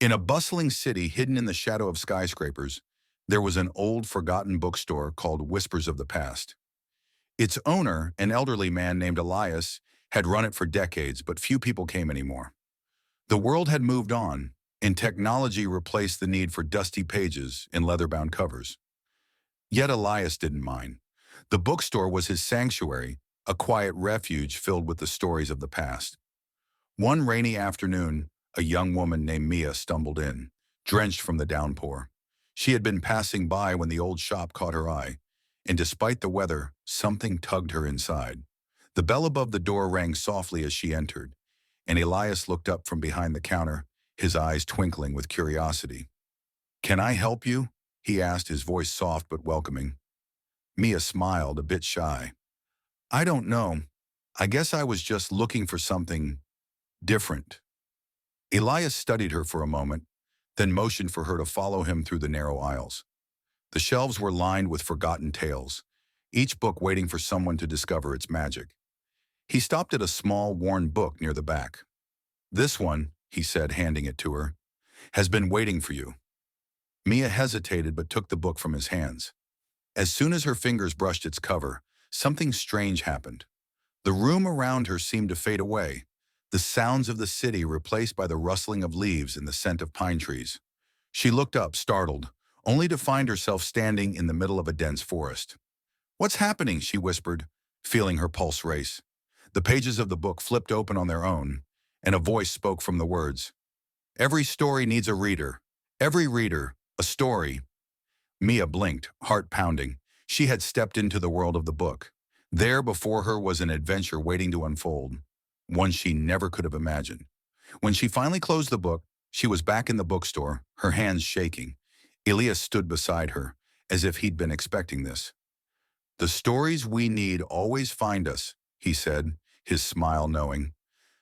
In a bustling city hidden in the shadow of skyscrapers, there was an old forgotten bookstore called Whispers of the Past. Its owner, an elderly man named Elias, had run it for decades, but few people came anymore. The world had moved on, and technology replaced the need for dusty pages and leather-bound covers. Yet Elias didn't mind. The bookstore was his sanctuary, a quiet refuge filled with the stories of the past. One rainy afternoon, a young woman named Mia stumbled in, drenched from the downpour. She had been passing by when the old shop caught her eye, and despite the weather, something tugged her inside. The bell above the door rang softly as she entered, and Elias looked up from behind the counter, his eyes twinkling with curiosity. "Can I help you?" he asked, his voice soft but welcoming. Mia smiled, a bit shy. "I don't know. I guess I was just looking for something different." Elias studied her for a moment, then motioned for her to follow him through the narrow aisles. The shelves were lined with forgotten tales, each book waiting for someone to discover its magic. He stopped at a small, worn book near the back. "This one," he said, handing it to her, "has been waiting for you." Mia hesitated but took the book from his hands. As soon as her fingers brushed its cover, something strange happened. The room around her seemed to fade away, the sounds of the city replaced by the rustling of leaves and the scent of pine trees. She looked up, startled, only to find herself standing in the middle of a dense forest. "What's happening?" she whispered, feeling her pulse race. The pages of the book flipped open on their own, and a voice spoke from the words. "Every story needs a reader. Every reader, a story." Mia blinked, heart pounding. She had stepped into the world of the book. There before her was an adventure waiting to unfold, one she never could have imagined. When she finally closed the book, she was back in the bookstore, her hands shaking. Elias stood beside her, as if he'd been expecting this. "The stories we need always find us," he said, his smile knowing.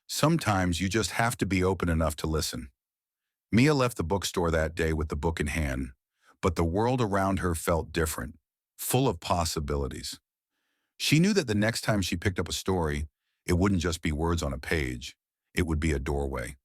"Sometimes you just have to be open enough to listen." Mia left the bookstore that day with the book in hand, but the world around her felt different, full of possibilities. She knew that the next time she picked up a story, it wouldn't just be words on a page. It would be a doorway.